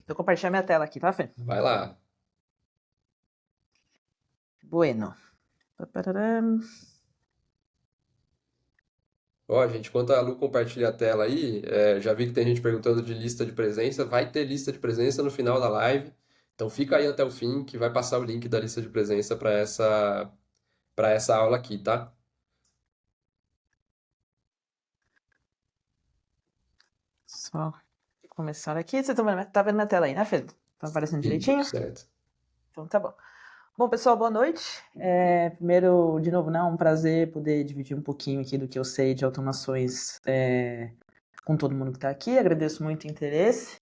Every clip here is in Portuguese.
Vou compartilhar minha tela aqui, tá, Fê? Vai lá. Bueno. Papararam. Ó, gente, enquanto a Lu compartilha a tela aí, já vi que tem gente perguntando de lista de presença. Vai ter lista de presença no final da live. Então fica aí até o fim que vai passar o link da lista de presença para essa aula aqui, tá? Só começar aqui. Você tá vendo minha tela aí, né, Fê? Tá aparecendo Isso, direitinho? certo. Então tá bom. Bom, pessoal, boa noite. Primeiro, de novo, né, um prazer poder dividir um pouquinho aqui do que eu sei de automações com todo mundo que está aqui. Agradeço muito o interesse.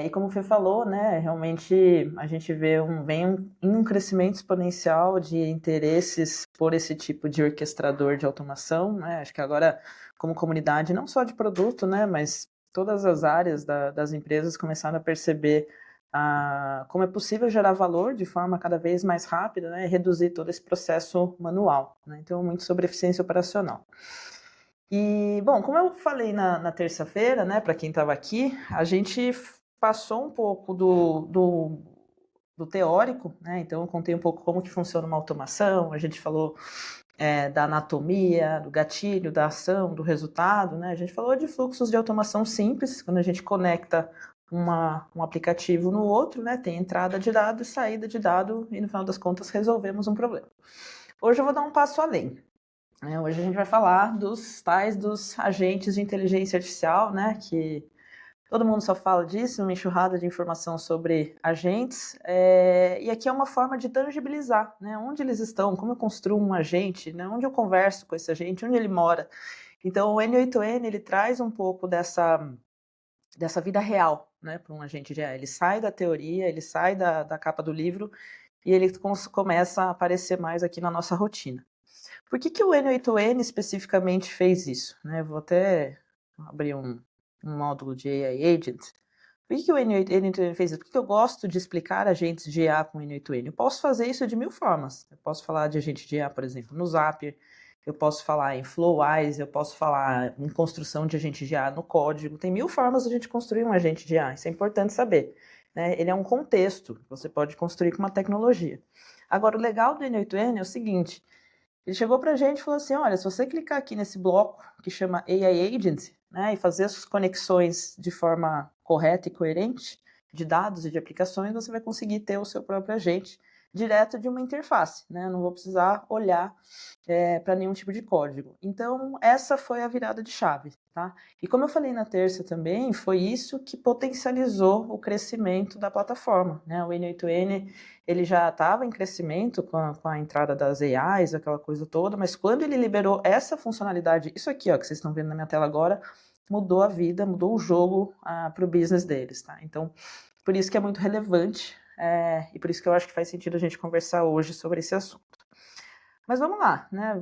E como o Fê falou, né, realmente a gente vem um crescimento exponencial de interesses por esse tipo de orquestrador de automação, né? Acho que agora, como comunidade, não só de produto, né, mas todas as áreas das empresas começaram a perceber como é possível gerar valor de forma cada vez mais rápida, né, e reduzir todo esse processo manual, né? Então, muito sobre eficiência operacional. E, bom, como eu falei na terça-feira, né, para quem estava aqui, a gente passou um pouco do teórico, né, então eu contei um pouco como que funciona uma automação, a gente falou da anatomia, do gatilho, da ação, do resultado, né, a gente falou de fluxos de automação simples, quando a gente conecta um aplicativo no outro, né, tem entrada de dado e saída de dado, e no final das contas resolvemos um problema. Hoje eu vou dar um passo além. Hoje a gente vai falar dos agentes de inteligência artificial, né, que todo mundo só fala disso, uma enxurrada de informação sobre agentes, e aqui é uma forma de tangibilizar, né, onde eles estão, como eu construo um agente, né, onde eu converso com esse agente, onde ele mora. Então o N8N, ele traz um pouco dessa vida real, né, para um agente de AI. Ele sai da teoria, ele sai da capa do livro e ele começa a aparecer mais aqui na nossa rotina. Por que o N8N especificamente fez isso? Vou até abrir um módulo de AI Agent. Por que o N8N fez isso? Por que eu gosto de explicar agentes de IA com o N8N? Eu posso fazer isso de mil formas. Eu posso falar de agente de IA, por exemplo, no Zapier. Eu posso falar em Flowise, eu posso falar em construção de agente de IA no código. Tem mil formas de a gente construir um agente de IA. Isso é importante saber. Ele é um contexto que você pode construir com uma tecnologia. Agora, o legal do N8N é o seguinte: ele chegou pra gente e falou assim, olha, se você clicar aqui nesse bloco que chama AI Agent, né, e fazer as conexões de forma correta e coerente de dados e de aplicações, você vai conseguir ter o seu próprio agente direto de uma interface, né? Não vou precisar olhar para nenhum tipo de código. Então, essa foi a virada de chave, tá? E como eu falei na terça também, foi isso que potencializou o crescimento da plataforma, né? O N8N, ele já estava em crescimento com a entrada das AIs, aquela coisa toda, mas quando ele liberou essa funcionalidade, isso aqui, ó, que vocês estão vendo na minha tela agora, mudou a vida, mudou o jogo para o business deles, tá? Então, por isso que é muito relevante e por isso que eu acho que faz sentido a gente conversar hoje sobre esse assunto. Mas vamos lá, né?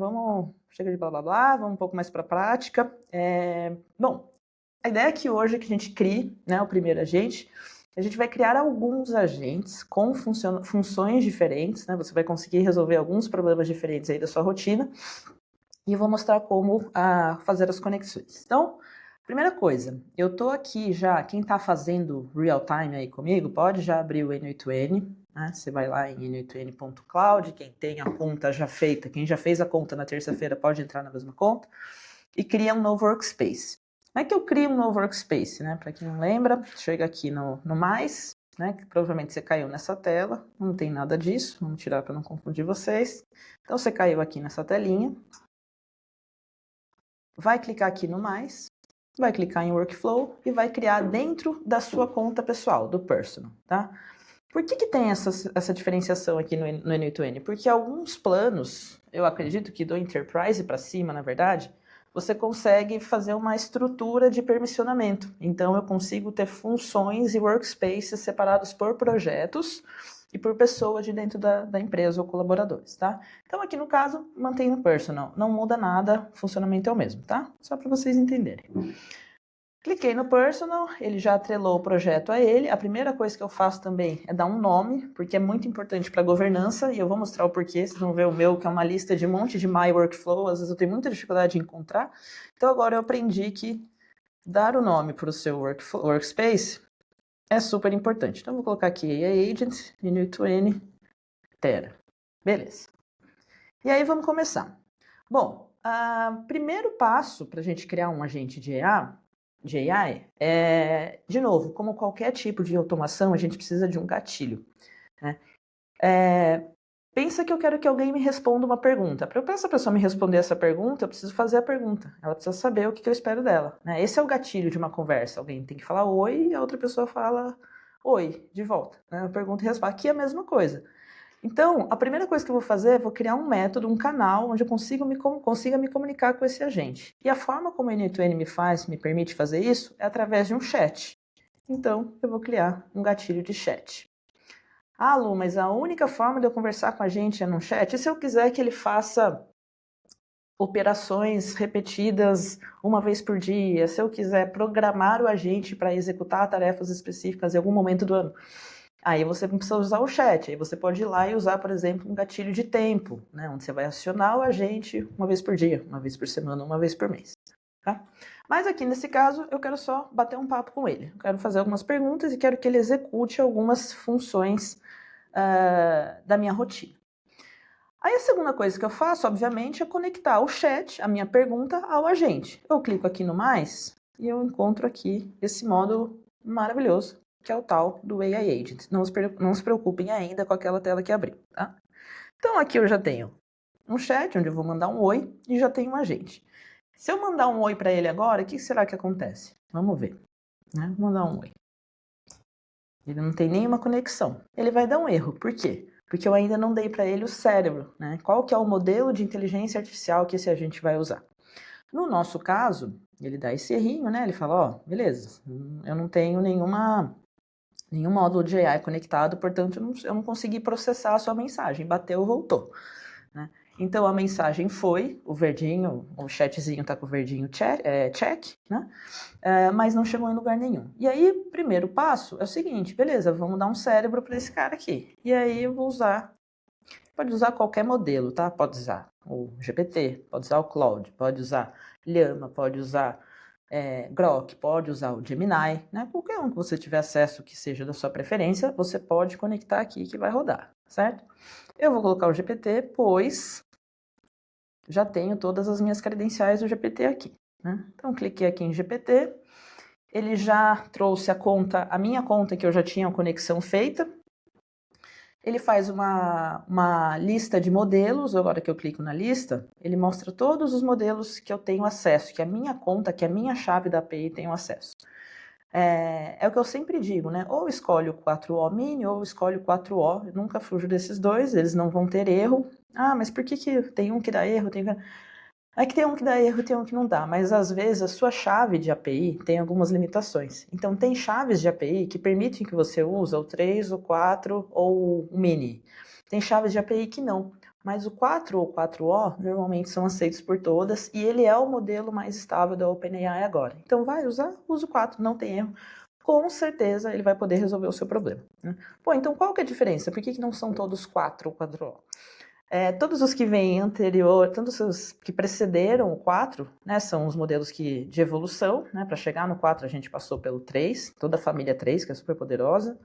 Chega de blá blá blá, vamos um pouco mais para a prática. Bom, a ideia é que hoje que a gente crie, né, o primeiro agente, a gente vai criar alguns agentes com funções diferentes, né? Você vai conseguir resolver alguns problemas diferentes aí da sua rotina. E eu vou mostrar como fazer as conexões. Então, primeira coisa, eu tô aqui já, quem tá fazendo real time aí comigo, pode já abrir o N8N, né? Você vai lá em n8n.cloud, quem tem a conta já feita, quem já fez a conta na terça-feira pode entrar na mesma conta e cria um novo workspace. Como é que eu crio um novo workspace, né? Para quem não lembra, chega aqui no mais, né? Que provavelmente você caiu nessa tela, não tem nada disso, vamos tirar para não confundir vocês. Então você caiu aqui nessa telinha, vai clicar aqui no mais, vai clicar em Workflow e vai criar dentro da sua conta pessoal, do Personal, tá? Por que tem essa diferenciação aqui no N8N? Porque alguns planos, eu acredito que do Enterprise para cima, na verdade, você consegue fazer uma estrutura de permissionamento. Então, eu consigo ter funções e workspaces separados por projetos e por pessoas de dentro da empresa ou colaboradores, tá? Então, aqui no caso, mantém no personal. Não muda nada, o funcionamento é o mesmo, tá? Só para vocês entenderem. Cliquei no personal, ele já atrelou o projeto a ele. A primeira coisa que eu faço também é dar um nome, porque é muito importante para a governança, e eu vou mostrar o porquê. Vocês vão ver o meu, que é uma lista de um monte de My Workflow, às vezes eu tenho muita dificuldade de encontrar. Então agora eu aprendi que dar o nome para o seu workspace é super importante. Então, vou colocar aqui AI Agent, N8N, Tera. Beleza. E aí, vamos começar. Bom, primeiro passo para a gente criar um agente de AI é, de novo, como qualquer tipo de automação, a gente precisa de um gatilho, né? Pensa que eu quero que alguém me responda uma pergunta. Para essa pessoa me responder essa pergunta, eu preciso fazer a pergunta. Ela precisa saber o que eu espero dela, né? Esse é o gatilho de uma conversa. Alguém tem que falar oi e a outra pessoa fala oi de volta, né? Eu pergunto e respondo. Aqui é a mesma coisa. Então, a primeira coisa que eu vou fazer é vou criar um método, um canal, onde eu consiga me comunicar com esse agente. E a forma como o N8N me permite fazer isso, é através de um chat. Então, eu vou criar um gatilho de chat. Ah, Lu, mas a única forma de eu conversar com a gente é no chat? E se eu quiser que ele faça operações repetidas uma vez por dia? Se eu quiser programar o agente para executar tarefas específicas em algum momento do ano? Aí você não precisa usar o chat, aí você pode ir lá e usar, por exemplo, um gatilho de tempo, né, onde você vai acionar o agente uma vez por dia, uma vez por semana, uma vez por mês. Tá? Mas aqui nesse caso, eu quero só bater um papo com ele. Eu quero fazer algumas perguntas e quero que ele execute algumas funções da minha rotina. Aí a segunda coisa que eu faço, obviamente, é conectar o chat, a minha pergunta, ao agente. Eu clico aqui no mais e eu encontro aqui esse módulo maravilhoso, que é o tal do AI Agent. Não se preocupem ainda com aquela tela que abriu, tá? Então aqui eu já tenho um chat, onde eu vou mandar um oi, e já tenho um agente. Se eu mandar um oi para ele agora, o que será que acontece? Vamos ver. Né? Vou mandar um oi. Ele não tem nenhuma conexão. Ele vai dar um erro. Por quê? Porque eu ainda não dei para ele o cérebro, né? Qual que é o modelo de inteligência artificial que esse agente vai usar? No nosso caso, ele dá esse errinho, né? Ele fala, ó, beleza, eu não tenho nenhum módulo de AI conectado, portanto, eu não consegui processar a sua mensagem. Bateu, voltou. Né? Então, a mensagem foi, o verdinho, o chatzinho tá com o verdinho check, né? Mas não chegou em lugar nenhum. E aí, primeiro passo é o seguinte, beleza, vamos dar um cérebro para esse cara aqui. E aí eu vou usar, pode usar qualquer modelo, tá? Pode usar o GPT, pode usar o Claude, pode usar Llama, pode usar Grok, pode usar o Gemini, né? Qualquer um que você tiver acesso que seja da sua preferência, você pode conectar aqui que vai rodar, certo? Eu vou colocar o GPT, pois já tenho todas as minhas credenciais do GPT aqui. Né? Então, cliquei aqui em GPT, ele já trouxe a minha conta que eu já tinha a conexão feita. Ele faz uma lista de modelos, agora que eu clico na lista, ele mostra todos os modelos que eu tenho acesso, que a minha conta, que a minha chave da API tem acesso. É o que eu sempre digo, né? Ou escolhe o 4O mini ou escolhe o 4O. Eu nunca fujo desses dois, eles não vão ter erro. Ah, mas por que tem um que dá erro? É que tem um que dá erro e tem um que não dá, mas às vezes a sua chave de API tem algumas limitações. Então tem chaves de API que permitem que você use o 3, o 4 ou o mini. Tem chaves de API que não. Mas o 4 ou 4O normalmente são aceitos por todas e ele é o modelo mais estável da OpenAI agora. Então vai usar, usa o 4, não tem erro. Com certeza ele vai poder resolver o seu problema. Né? Pô, então qual que é a diferença? Por que não são todos 4 ou 4O? Todos os que vêm anterior, todos os que precederam o 4, né, são os modelos de evolução, né, para chegar no 4 a gente passou pelo 3, toda a família 3, que é super poderosa.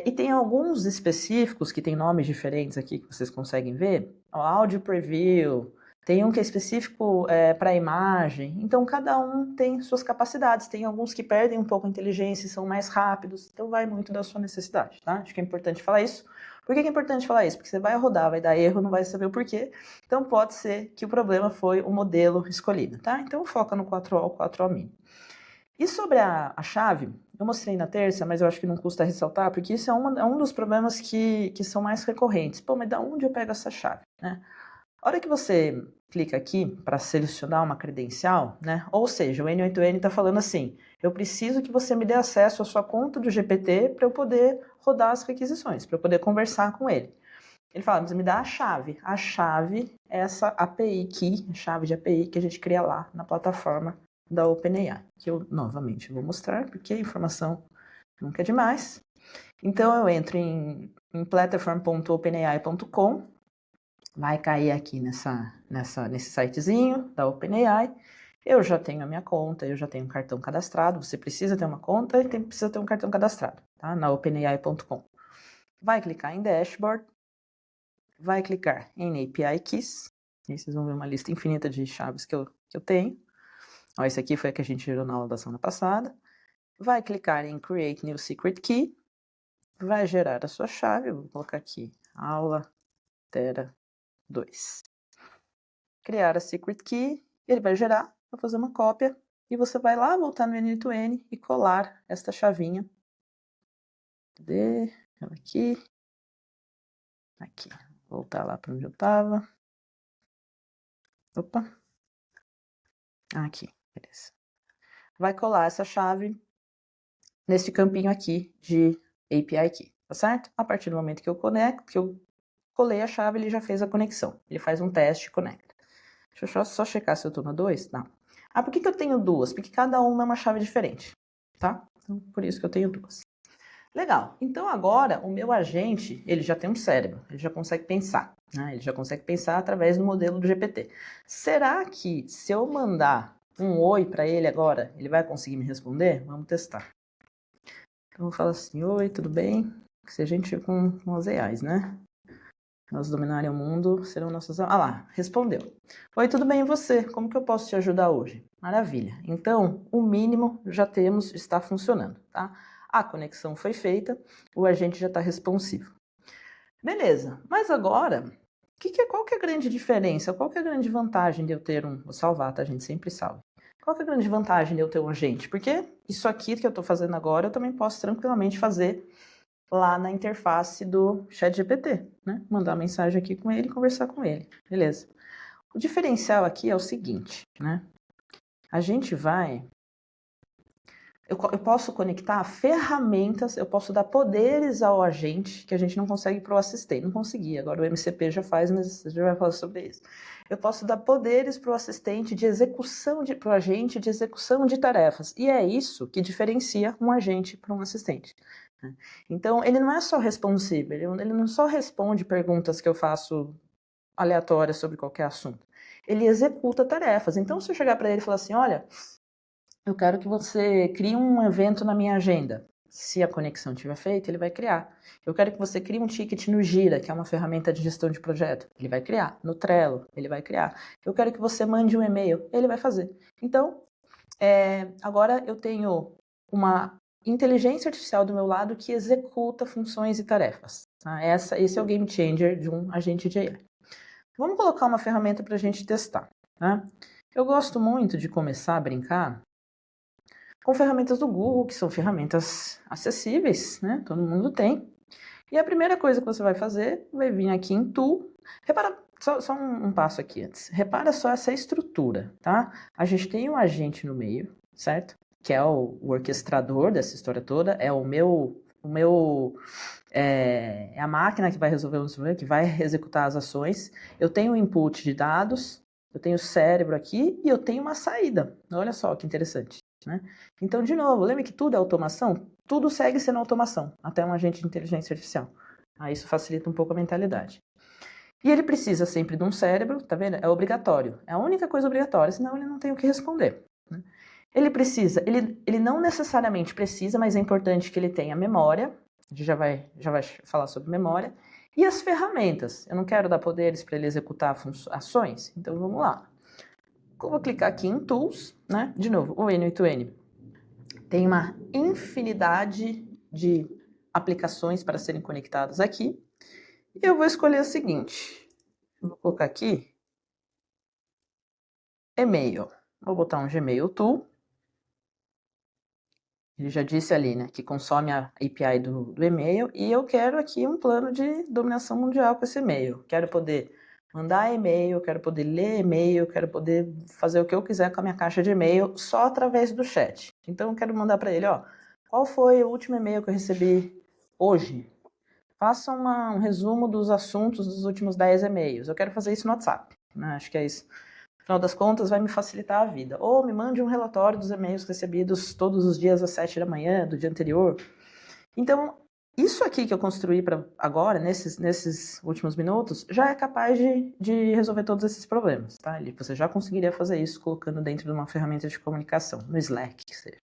E tem alguns específicos que tem nomes diferentes aqui que vocês conseguem ver. O Audio Preview, tem um que é específico para imagem. Então, cada um tem suas capacidades. Tem alguns que perdem um pouco a inteligência e são mais rápidos. Então, vai muito da sua necessidade, tá? Acho que é importante falar isso. Por que é importante falar isso? Porque você vai rodar, vai dar erro, não vai saber o porquê. Então, pode ser que o problema foi o modelo escolhido, tá? Então, foca no 4O ou 4O mini. E sobre a chave, eu mostrei na terça, mas eu acho que não custa ressaltar, porque isso é um dos problemas que são mais recorrentes. Pô, mas da onde eu pego essa chave, né? A hora que você clica aqui para selecionar uma credencial, né? Ou seja, o N8N está falando assim, eu preciso que você me dê acesso à sua conta do GPT para eu poder rodar as requisições, para eu poder conversar com ele. Ele fala, mas me dá a chave. A chave é essa API key, a chave de API que a gente cria lá na plataforma da OpenAI, que eu novamente vou mostrar, porque a informação nunca é demais. Então eu entro em platform.openai.com, vai cair aqui nesse sitezinho da OpenAI, Eu já tenho a minha conta, eu já tenho um cartão cadastrado. Você precisa ter uma conta e precisa ter um cartão cadastrado, tá? Na OpenAI.com. Vai clicar em Dashboard, vai clicar em API Keys. E vocês vão ver uma lista infinita de chaves que eu tenho. Ó, esse aqui foi a que a gente gerou na aula da semana passada. Vai clicar em Create New Secret Key. Vai gerar a sua chave. Eu vou colocar aqui, aula Tera 2. Criar a Secret Key. Ele vai gerar, vou fazer uma cópia. E você vai lá, voltar no N8N e colar esta chavinha. Cadê? Ela aqui. Aqui. Voltar lá para onde eu estava. Opa. Aqui, beleza. Vai colar essa chave nesse campinho aqui de API Key, tá certo? A partir do momento que eu conecto, que eu colei a chave, ele já fez a conexão. Ele faz um teste e conecta. Deixa eu só checar se eu tô no 2. Não. Ah, por que eu tenho duas? Porque cada uma é uma chave diferente, tá? Então, por isso que eu tenho duas. Legal. Então, agora, o meu agente, ele já tem um cérebro. Ele já consegue pensar, né? Ele já consegue pensar através do modelo do GPT. Será que, se eu mandar um oi para ele agora, ele vai conseguir me responder? Vamos testar. Então, eu vou falar assim, oi, tudo bem? Se a gente com as AIs, né? Nós dominarem o mundo, serão nossas... Ah lá, respondeu. Oi, tudo bem e você? Como que eu posso te ajudar hoje? Maravilha. Então, o mínimo já temos, está funcionando, tá? A conexão foi feita, o agente já está responsivo. Beleza, mas agora, qual que é a grande diferença? Qual que é a grande vantagem de eu ter um... Vou salvar, tá? A gente sempre salva. Qual que é a grande vantagem de eu ter um agente? Porque isso aqui que eu estou fazendo agora, eu também posso tranquilamente fazer lá na interface do ChatGPT, né? Mandar mensagem aqui com ele e conversar com ele. Beleza. O diferencial aqui é o seguinte, né? A gente vai... Eu posso conectar ferramentas, eu posso dar poderes ao agente que a gente não consegue para o assistente. Não consegui, agora o MCP já faz, mas a gente vai falar sobre isso. Eu posso dar poderes para o assistente de execução, para o agente de execução de tarefas. E é isso que diferencia um agente para um assistente. Então, ele não é só responsível, ele não só responde perguntas que eu faço aleatórias sobre qualquer assunto. Ele executa tarefas. Então, se eu chegar para ele e falar assim, olha, eu quero que você crie um evento na minha agenda. Se a conexão tiver feita, ele vai criar. Eu quero que você crie um ticket no Gira, que é uma ferramenta de gestão de projeto. Ele vai criar. No Trello, ele vai criar. Eu quero que você mande um e-mail. Ele vai fazer. Então, agora eu tenho uma inteligência artificial do meu lado que executa funções e tarefas. Tá? Esse é o game changer de um agente de AI. Vamos colocar uma ferramenta para a gente testar. Tá? Eu gosto muito de começar a brincar com ferramentas do Google, que são ferramentas acessíveis, né? Todo mundo tem. E a primeira coisa que você vai fazer, vai vir aqui em Tool. Repara, só um passo aqui antes. Repara só essa estrutura, tá? A gente tem um agente no meio, certo? Que é o orquestrador dessa história toda, é é a máquina que vai resolver o problema, que vai executar as ações. Eu tenho o input de dados, eu tenho o cérebro aqui e eu tenho uma saída. Olha só que interessante, né? Então, de novo, lembra que tudo é automação? Tudo segue sendo automação, até um agente de inteligência artificial. Isso facilita um pouco a mentalidade. E ele precisa sempre de um cérebro, tá vendo? É obrigatório. É a única coisa obrigatória, senão ele não tem o que responder. Né? Ele não necessariamente precisa, mas é importante que ele tenha memória. A gente já vai falar sobre memória. E as ferramentas. Eu não quero dar poderes para ele executar ações, então vamos lá. Eu vou clicar aqui em Tools, né? De novo, o N8N tem uma infinidade de aplicações para serem conectadas aqui. E eu vou escolher o seguinte. Eu vou colocar aqui e-mail. Vou botar um Gmail Tool. Ele já disse ali, né, que consome a API do e-mail. E eu quero aqui um plano de dominação mundial com esse e-mail. Quero poder mandar e-mail, quero poder ler e-mail, quero poder fazer o que eu quiser com a minha caixa de e-mail só através do chat. Então eu quero mandar para ele, ó, qual foi o último e-mail que eu recebi hoje? Faça um resumo dos assuntos dos últimos 10 e-mails. Eu quero fazer isso no WhatsApp, né? Acho que é isso. No final das contas, vai me facilitar a vida. Ou me mande um relatório dos e-mails recebidos todos os dias às 7 da manhã, do dia anterior. Então, Isso aqui que eu construí para agora, nesses últimos minutos, já é capaz de resolver todos esses problemas, tá? Você já conseguiria fazer isso colocando dentro de uma ferramenta de comunicação, no Slack, que seja.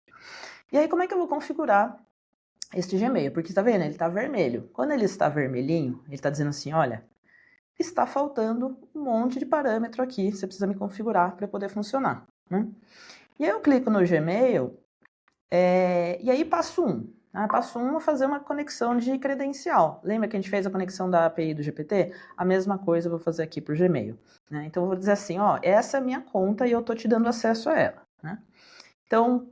E aí, como é que eu vou configurar este Gmail? Porque tá vendo, ele está vermelho. Quando ele está vermelhinho, ele está dizendo assim, olha, está faltando um monte de parâmetro aqui, você precisa me configurar para poder funcionar, né? E aí eu clico no Gmail, e aí passo 1. Passo 1 é fazer uma conexão de credencial. Lembra que a gente fez a conexão da API do GPT? A mesma coisa eu vou fazer aqui para o Gmail, né? Então eu vou dizer assim, ó, essa é a minha conta e eu estou te dando acesso a ela, né? Então,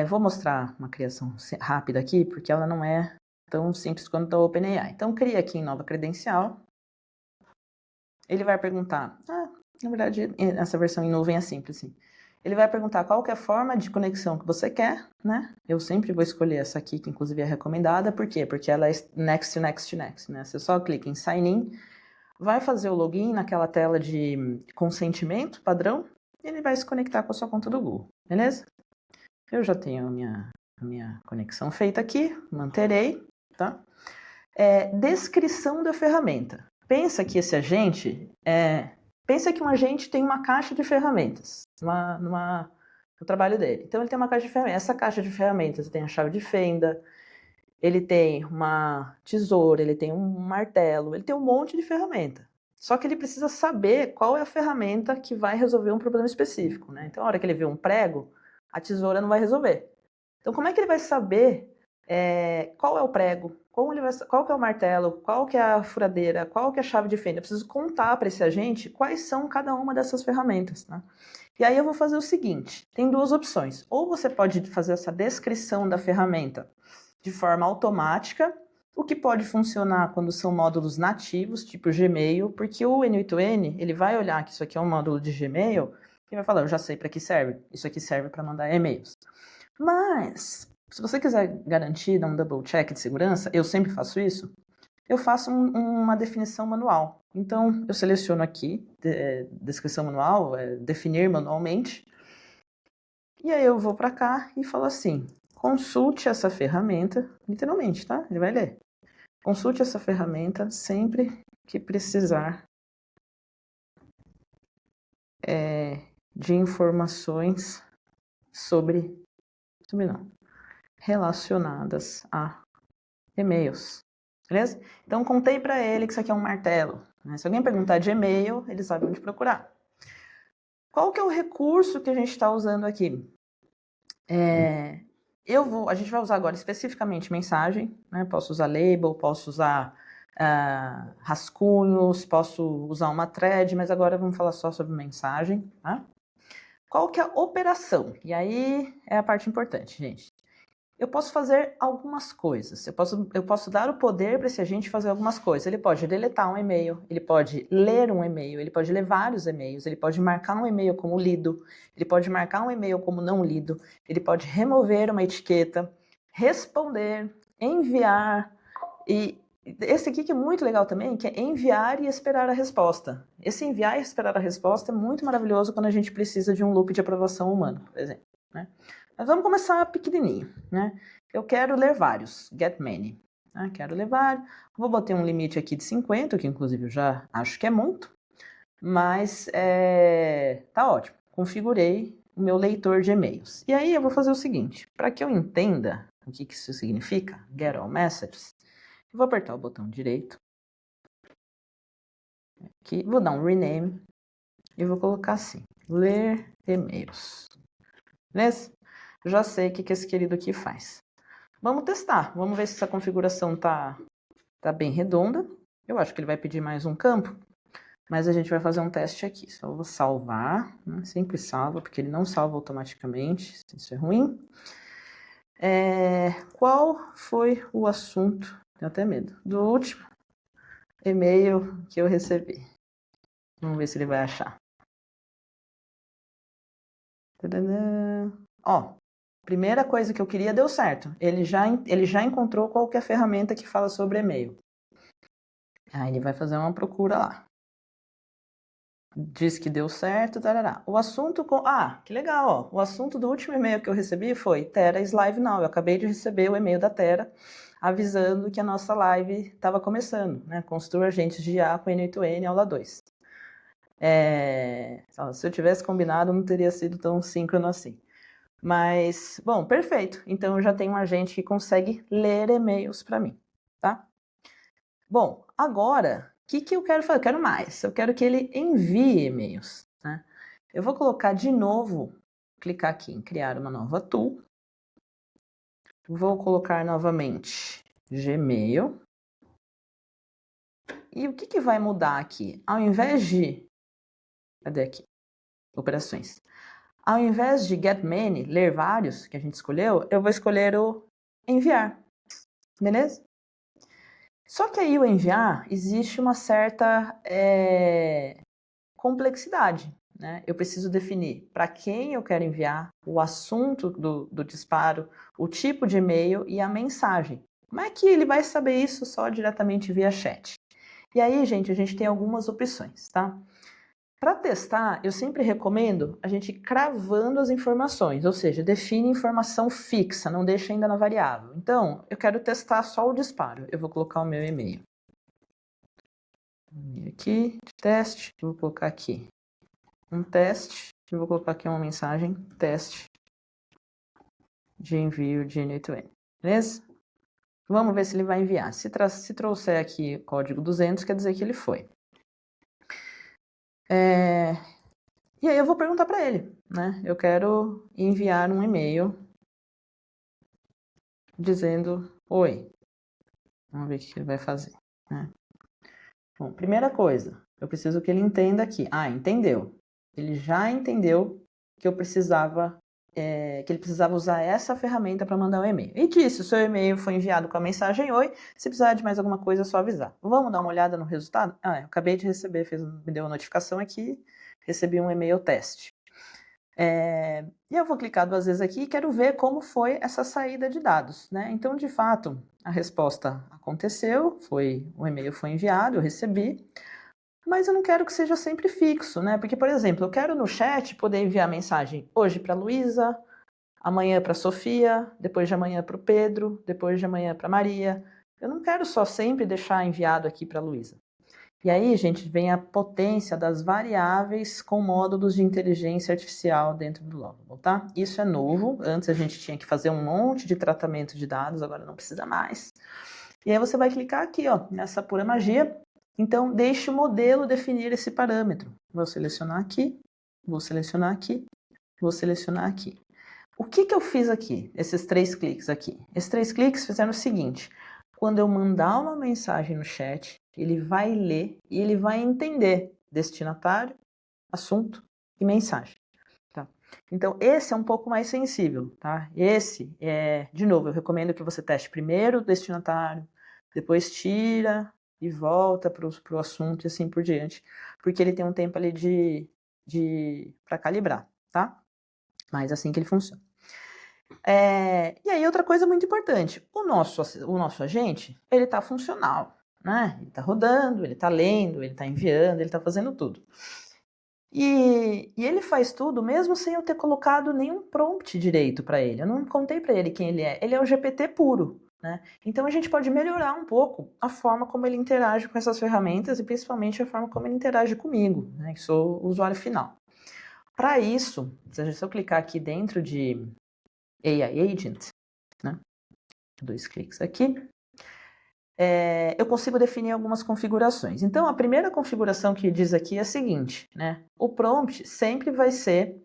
vou mostrar uma criação rápida aqui, porque ela não é tão simples quanto a OpenAI. Então, cria aqui em nova credencial. Ele vai perguntar, na verdade, essa versão em nuvem é simples, assim. Ele vai perguntar qual que é a forma de conexão que você quer, né? Eu sempre vou escolher essa aqui, que inclusive é recomendada. Por quê? Porque ela é next, next, next, né? Você só clica em sign in, vai fazer o login naquela tela de consentimento padrão, e ele vai se conectar com a sua conta do Google, beleza? Eu já tenho a minha conexão feita aqui, manterei, tá? Descrição da ferramenta. Pensa que esse agente, pensa que um agente tem uma caixa de ferramentas no trabalho dele. Então ele tem uma caixa de ferramentas. Essa caixa de ferramentas tem a chave de fenda, ele tem uma tesoura, ele tem um martelo, ele tem um monte de ferramenta. Só que ele precisa saber qual é a ferramenta que vai resolver um problema específico, né? Então, a hora que ele vê um prego, a tesoura não vai resolver. Então, como é que ele vai saber qual é o prego, qual que é o martelo, qual que é a furadeira, qual que é a chave de fenda? Eu preciso contar para esse agente quais são cada uma dessas ferramentas, né? E aí eu vou fazer o seguinte, tem duas opções. Ou você pode fazer essa descrição da ferramenta de forma automática, o que pode funcionar quando são módulos nativos, tipo Gmail, porque o N8N, ele vai olhar que isso aqui é um módulo de Gmail e vai falar, eu já sei para que serve, isso aqui serve para mandar e-mails. Mas, se você quiser garantir, dar um double check de segurança, eu sempre faço isso, eu faço uma definição manual. Então, eu seleciono aqui, descrição manual, definir manualmente, e aí eu vou para cá e falo assim, consulte essa ferramenta, literalmente, tá? Ele vai ler. Consulte essa ferramenta sempre que precisar de informações relacionadas a e-mails. Beleza? Então, contei para ele que isso aqui é um martelo, né? Se alguém perguntar de e-mail, ele sabe onde procurar. Qual que é o recurso que a gente está usando aqui? A gente vai usar agora especificamente mensagem, né? Posso usar label, posso usar rascunhos, posso usar uma thread, mas agora vamos falar só sobre mensagem, tá? Qual que é a operação? E aí é a parte importante, gente. Eu posso fazer algumas coisas. Eu posso dar o poder para esse agente fazer algumas coisas. Ele pode deletar um e-mail, ele pode ler um e-mail, ele pode ler vários e-mails, ele pode marcar um e-mail como lido, ele pode marcar um e-mail como não lido, ele pode remover uma etiqueta, responder, enviar. E esse aqui que é muito legal também, que é enviar e esperar a resposta. Esse enviar e esperar a resposta é muito maravilhoso quando a gente precisa de um loop de aprovação humano, por exemplo, né? Mas vamos começar pequenininho, né? Eu quero ler vários, get many. Né? Quero ler vários. Vou botar um limite aqui de 50, que inclusive eu já acho que é muito. Mas tá ótimo. Configurei o meu leitor de e-mails. E aí eu vou fazer o seguinte. Para que eu entenda o que isso significa, get all messages, eu vou apertar o botão direito. Aqui, vou dar um rename. E vou colocar assim, ler e-mails. Beleza? Já sei o que esse querido aqui faz. Vamos testar. Vamos ver se essa configuração tá bem redonda. Eu acho que ele vai pedir mais um campo. Mas a gente vai fazer um teste aqui. Só vou salvar. Né? Sempre salva, porque ele não salva automaticamente. Isso é ruim. Qual foi o assunto? Tenho até medo. Do último e-mail que eu recebi. Vamos ver se ele vai achar. Tadadã. Ó. Primeira coisa que eu queria deu certo. Ele já encontrou qual que é a ferramenta que fala sobre e-mail. Aí ele vai fazer uma procura lá. Diz que deu certo, tarará. O assunto que legal, ó. O assunto do último e-mail que eu recebi foi Tera is live now. Eu acabei de receber o e-mail da Tera. avisando que a nossa live estava começando, né? Construa agentes de IA com N8N, aula 2. Se eu tivesse combinado, não teria sido tão síncrono assim. Mas, bom, perfeito. Então, eu já tenho um agente que consegue ler e-mails para mim, tá? Bom, agora, o que eu quero fazer? Eu quero mais. Eu quero que ele envie e-mails, né? Eu vou colocar de novo, clicar aqui em criar uma nova tool. Vou colocar novamente Gmail. E o que vai mudar aqui? Ao invés de... Cadê aqui? Operações. Ao invés de get many, ler vários, que a gente escolheu, eu vou escolher o enviar. Beleza? Só que aí o enviar, existe uma certa complexidade, né? Eu preciso definir para quem eu quero enviar, o assunto do disparo, o tipo de e-mail e a mensagem. Como é que ele vai saber isso só diretamente via chat? E aí, gente, a gente tem algumas opções, tá? Para testar, eu sempre recomendo a gente ir cravando as informações, ou seja, define informação fixa, não deixa ainda na variável. Então, eu quero testar só o disparo. Eu vou colocar o meu e-mail. Aqui, teste, eu vou colocar aqui um teste, eu vou colocar aqui uma mensagem, teste de envio de N8N, beleza? Vamos ver se ele vai enviar. Se trouxer aqui código 200, quer dizer que ele foi. E aí eu vou perguntar para ele, né? Eu quero enviar um e-mail dizendo oi. Vamos ver o que ele vai fazer, né? Bom, primeira coisa, eu preciso que ele entenda aqui. Ah, entendeu. Ele já entendeu que eu precisava, que ele precisava usar essa ferramenta para mandar um e-mail. E disse, o seu e-mail foi enviado com a mensagem oi, se precisar de mais alguma coisa é só avisar. Vamos dar uma olhada no resultado? Ah, eu acabei de receber, me deu uma notificação aqui, recebi um e-mail teste. E eu vou clicar 2 vezes aqui e quero ver como foi essa saída de dados, né? Então, de fato, a resposta aconteceu, o e-mail foi enviado, eu recebi, mas eu não quero que seja sempre fixo, né? Porque, por exemplo, eu quero no chat poder enviar mensagem hoje para a Luísa, amanhã para a Sofia, depois de amanhã para o Pedro, depois de amanhã para a Maria. Eu não quero só sempre deixar enviado aqui para a Luísa. E aí, gente, vem a potência das variáveis com módulos de inteligência artificial dentro do Lovable, tá? Isso é novo. Antes a gente tinha que fazer um monte de tratamento de dados, agora não precisa mais. E aí você vai clicar aqui, ó, nessa pura magia. Então, deixe o modelo definir esse parâmetro. Vou selecionar aqui, vou selecionar aqui, vou selecionar aqui. O que eu fiz aqui, esses 3 cliques aqui? Esses 3 cliques fizeram o seguinte: quando eu mandar uma mensagem no chat, ele vai ler e ele vai entender destinatário, assunto e mensagem. Tá? Então, esse é um pouco mais sensível. Tá? De novo, eu recomendo que você teste primeiro o destinatário, depois tira e volta para o assunto e assim por diante, porque ele tem um tempo ali para calibrar. Tá? Mas assim que ele funciona. E aí, outra coisa muito importante, o nosso agente, ele está funcional, né? Ele está rodando, ele está lendo, ele está enviando, ele está fazendo tudo. E ele faz tudo mesmo sem eu ter colocado nenhum prompt direito para ele. Eu não contei para ele quem ele é. Ele é o GPT puro, né? Então a gente pode melhorar um pouco a forma como ele interage com essas ferramentas e principalmente a forma como ele interage comigo, né? Que sou o usuário final. Para isso, se eu clicar aqui dentro de AI Agent, né? 2 cliques aqui, eu consigo definir algumas configurações. Então, a primeira configuração que diz aqui é a seguinte, né? O prompt sempre vai ser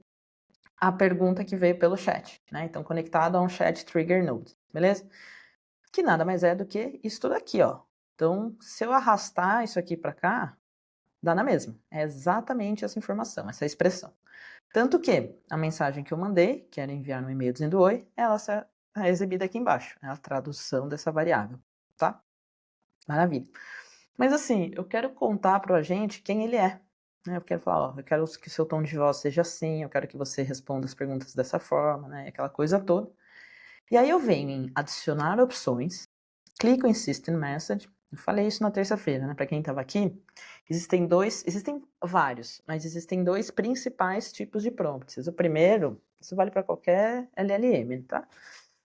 a pergunta que veio pelo chat, né? Então, conectado a um chat trigger node, beleza? Que nada mais é do que isso tudo aqui, ó. Então, se eu arrastar isso aqui para cá, dá na mesma. É exatamente essa informação, essa expressão. Tanto que a mensagem que eu mandei, que era enviar um e-mail dizendo oi, ela é exibida aqui embaixo. É a tradução dessa variável, tá? Maravilha. Mas assim, eu quero contar para o agente quem ele é. Né? Eu quero falar, ó, eu quero que o seu tom de voz seja assim, eu quero que você responda as perguntas dessa forma, né? Aquela coisa toda. E aí eu venho em adicionar opções, clico em System Message. Eu falei isso na terça-feira, né? Para quem estava aqui, existem vários, mas existem 2 principais tipos de prompts. O primeiro, isso vale para qualquer LLM, tá?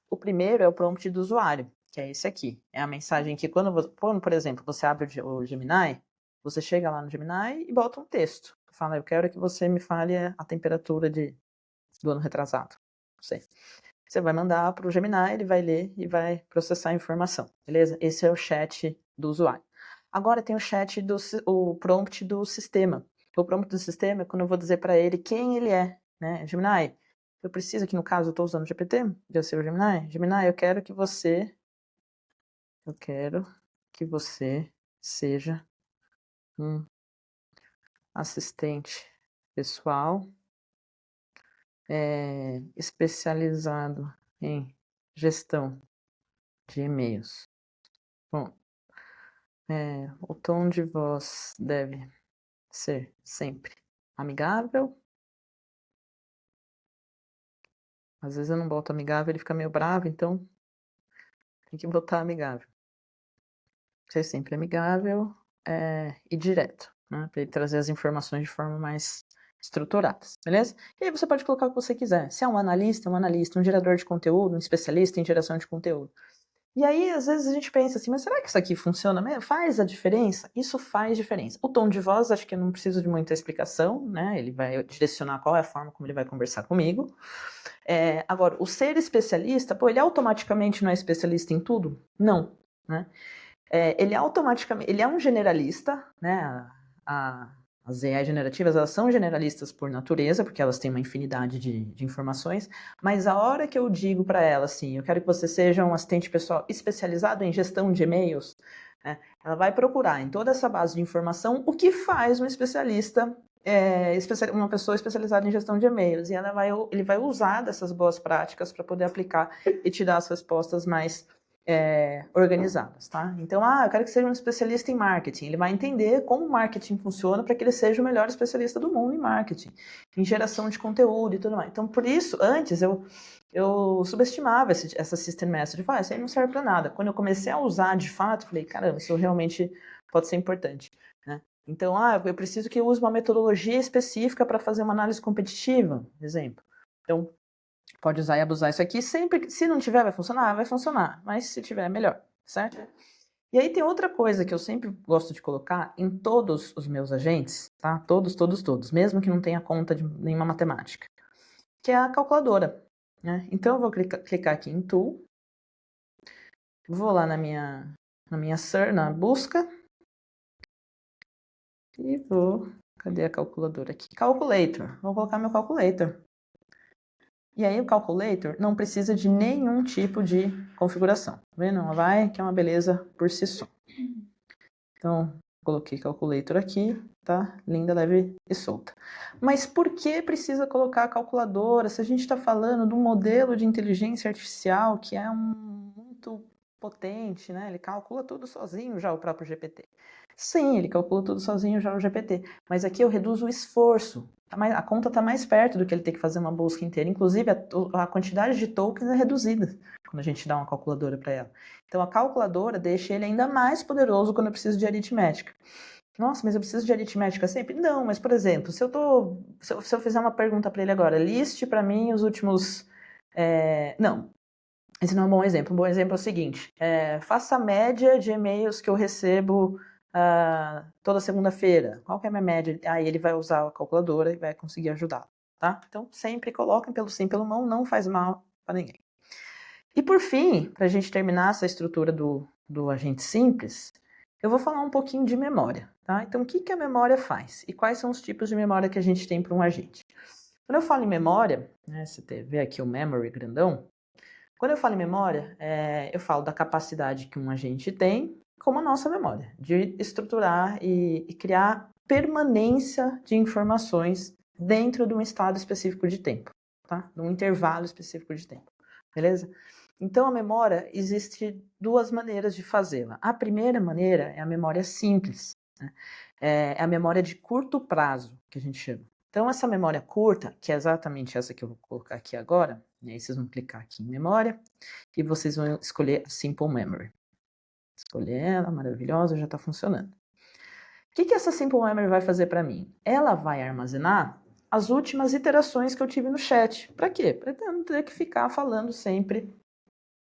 O primeiro é o prompt do usuário, que é esse aqui. É a mensagem que quando, por exemplo, você abre o Gemini, você chega lá no Gemini e bota um texto. Fala, eu quero que você me fale a temperatura do ano retrasado. Não sei. Você vai mandar para o Gemini, ele vai ler e vai processar a informação, beleza? Esse é o chat do usuário. Agora tem o chat, o prompt do sistema. O prompt do sistema é quando eu vou dizer para ele quem ele é, né? Gemini, eu preciso, aqui no caso eu estou usando o GPT, já sei o Gemini. Gemini, eu quero que você seja um assistente pessoal especializado em gestão de e-mails. Bom, o tom de voz deve ser sempre amigável. Às vezes eu não boto amigável, ele fica meio bravo, então tem que botar amigável. Ser sempre amigável e direto, né? Para ele trazer as informações de forma mais estruturadas, beleza? E aí você pode colocar o que você quiser. Se é um analista, um gerador de conteúdo, um especialista em geração de conteúdo. E aí, às vezes, a gente pensa assim, mas será que isso aqui funciona mesmo? Faz a diferença? Isso faz diferença. O tom de voz, acho que eu não preciso de muita explicação, né? Ele vai direcionar qual é a forma como ele vai conversar comigo. Agora, o ser especialista, ele automaticamente não é especialista em tudo? Não, né? Ele é um generalista, né? As AI generativas, elas são generalistas por natureza, porque elas têm uma infinidade de informações, mas a hora que eu digo para ela assim, eu quero que você seja um assistente pessoal especializado em gestão de e-mails, né, ela vai procurar em toda essa base de informação o que faz um especialista, uma pessoa especializada em gestão de e-mails, e ele vai usar dessas boas práticas para poder aplicar e te dar as respostas mais organizadas, tá? Então, eu quero que seja um especialista em marketing. Ele vai entender como o marketing funciona para que ele seja o melhor especialista do mundo em marketing, em geração de conteúdo e tudo mais. Então, por isso, antes eu subestimava essa system message. Isso aí não serve para nada. Quando eu comecei a usar de fato, falei, caramba, isso realmente pode ser importante, né? Então, eu preciso que eu use uma metodologia específica para fazer uma análise competitiva, exemplo. Então, pode usar e abusar isso aqui. Sempre, se não tiver, vai funcionar. Mas se tiver, melhor, certo? E aí tem outra coisa que eu sempre gosto de colocar em todos os meus agentes, tá? Todos, mesmo que não tenha conta de nenhuma matemática, que é a calculadora, né? Então eu vou clicar aqui em Tool, vou lá na minha na busca, e cadê a calculadora aqui? Calculator, vou colocar meu calculator. E aí o calculator não precisa de nenhum tipo de configuração. Tá vendo? Ela vai, que é uma beleza por si só. Então, coloquei calculator aqui, tá? Linda, leve e solta. Mas por que precisa colocar a calculadora se a gente está falando de um modelo de inteligência artificial que é muito potente, né? Ele calcula tudo sozinho já, o próprio GPT. Sim, ele calcula tudo sozinho já o GPT. Mas aqui eu reduzo o esforço. A conta está mais perto do que ele ter que fazer uma busca inteira. Inclusive, a quantidade de tokens é reduzida quando a gente dá uma calculadora para ela. Então, a calculadora deixa ele ainda mais poderoso quando eu preciso de aritmética. Nossa, mas eu preciso de aritmética sempre? Não, mas, por exemplo, se eu fizer uma pergunta para ele agora, liste para mim os últimos... Não, esse não é um bom exemplo. Um bom exemplo é o seguinte, faça a média de e-mails que eu recebo toda segunda-feira. Qual que é a minha média? Aí ele vai usar a calculadora e vai conseguir ajudar, tá? Então, sempre coloquem pelo sim, pelo não, não faz mal para ninguém. E por fim, para a gente terminar essa estrutura do agente simples, eu vou falar um pouquinho de memória, tá? Então, o que a memória faz? E quais são os tipos de memória que a gente tem para um agente? Quando eu falo em memória, né, você vê aqui o memory grandão, quando eu falo em memória, eu falo da capacidade que um agente tem, como a nossa memória, de estruturar e criar permanência de informações dentro de um estado específico de tempo, tá? De um intervalo específico de tempo, beleza? Então, a memória, existe duas maneiras de fazê-la. A primeira maneira é a memória simples, né? É a memória de curto prazo, que a gente chama. Então, essa memória curta, que é exatamente essa que eu vou colocar aqui agora, e aí vocês vão clicar aqui em memória, e vocês vão escolher a Simple Memory. Escolher ela, maravilhosa, já está funcionando. O que essa Simple Memory vai fazer para mim? Ela vai armazenar as últimas iterações que eu tive no chat. Para quê? Para eu não ter que ficar falando sempre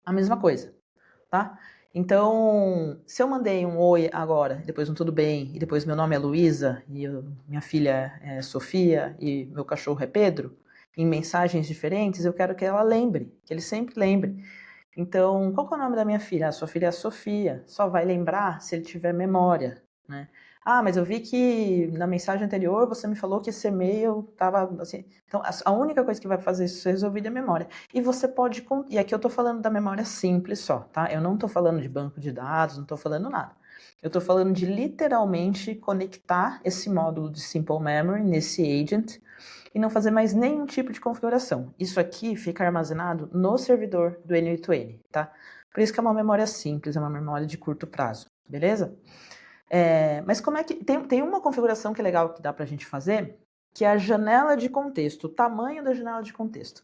a mesma coisa. tá? Então, se eu mandei um oi agora, depois um tudo bem, e depois meu nome é Luísa, e minha filha é Sofia, e meu cachorro é Pedro, em mensagens diferentes, eu quero que ela lembre, que ele sempre lembre. Então, qual que é o nome da minha filha? A sua filha é a Sofia. Só vai lembrar se ele tiver memória, né? Ah, mas eu vi que na mensagem anterior você me falou que esse e-mail estava assim. Então, a única coisa que vai fazer isso ser resolvida é a memória. E você pode. E aqui eu estou falando da memória simples só, tá? Eu não estou falando de banco de dados, não estou falando nada. Eu estou falando de literalmente conectar esse módulo de Simple Memory nesse agent e não fazer mais nenhum tipo de configuração. Isso aqui fica armazenado no servidor do N8N, tá? Por isso que é uma memória simples, é uma memória de curto prazo, beleza? Mas como é que... Tem uma configuração que é legal que dá pra gente fazer, que é a janela de contexto, o tamanho da janela de contexto.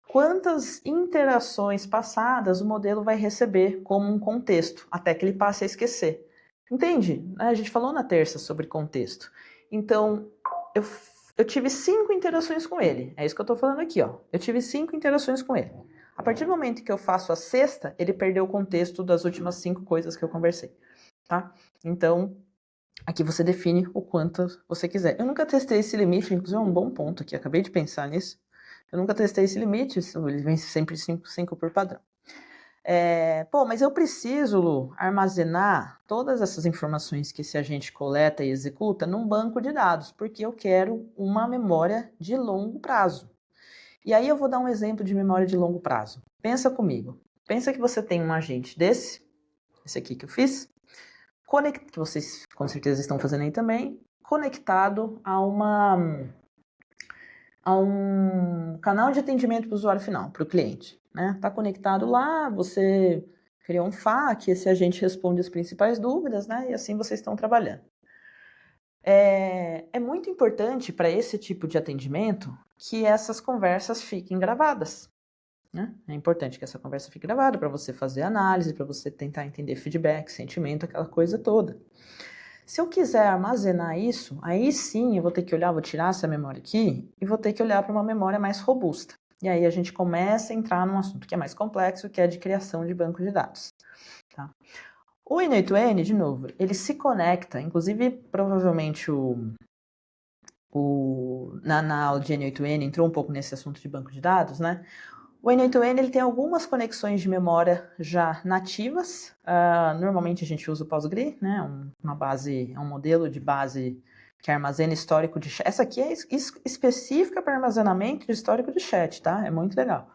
Quantas interações passadas o modelo vai receber como um contexto, até que ele passe a esquecer. Entende? A gente falou na terça sobre contexto. Então, eu tive 5 interações com ele. É isso que eu tô falando aqui, ó. Eu tive 5 interações com ele. A partir do momento que eu faço a sexta, ele perdeu o contexto das últimas 5 coisas que eu conversei, tá? Então, aqui você define o quanto você quiser. Eu nunca testei esse limite, inclusive é um bom ponto aqui, acabei de pensar nisso. Eu nunca testei esse limite, ele vem sempre 5 por padrão. Mas eu preciso, Lu, armazenar todas essas informações que esse agente coleta e executa num banco de dados, porque eu quero uma memória de longo prazo. E aí eu vou dar um exemplo de memória de longo prazo. Pensa comigo. Pensa que você tem um agente esse aqui que eu fiz, que vocês com certeza estão fazendo aí também, conectado a um canal de atendimento para o usuário final, para o cliente. Está conectado lá, você criou um FAQ, esse agente responde as principais dúvidas, né? E assim vocês estão trabalhando. É muito importante para esse tipo de atendimento que essas conversas fiquem gravadas. Né? É importante que essa conversa fique gravada para você fazer análise, para você tentar entender feedback, sentimento, aquela coisa toda. Se eu quiser armazenar isso, aí sim eu vou ter que olhar, vou tirar essa memória aqui e vou ter que olhar para uma memória mais robusta. E aí a gente começa a entrar num assunto que é mais complexo, que é de criação de banco de dados. Tá? O N8N, de novo, ele se conecta, inclusive provavelmente na aula de N8N entrou um pouco nesse assunto de banco de dados, né? O N8N ele tem algumas conexões de memória já nativas. Normalmente a gente usa o Postgre, né? Uma base, um modelo de base que armazena histórico de chat. Essa aqui é específica para armazenamento de histórico de chat, tá? É muito legal.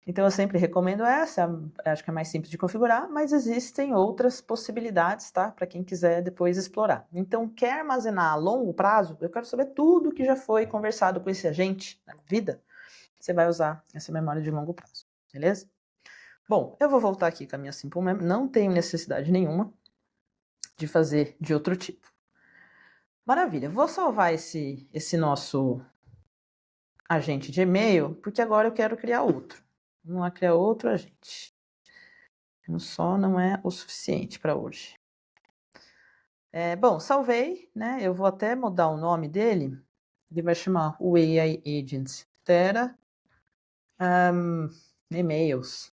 Então eu sempre recomendo essa, acho que é mais simples de configurar, mas existem outras possibilidades, tá? Para quem quiser depois explorar. Então, quer armazenar a longo prazo? Eu quero saber tudo que já foi conversado com esse agente na vida. Você vai usar essa memória de longo prazo, beleza? Bom, eu vou voltar aqui com a minha Simple Memory, não tenho necessidade nenhuma de fazer de outro tipo. Maravilha, vou salvar esse nosso agente de e-mail, porque agora eu quero criar outro. Vamos lá criar outro agente. Um só não é o suficiente para hoje. Bom, salvei, né? Eu vou até mudar o nome dele. Ele vai chamar o AI Agent Tera e-mails.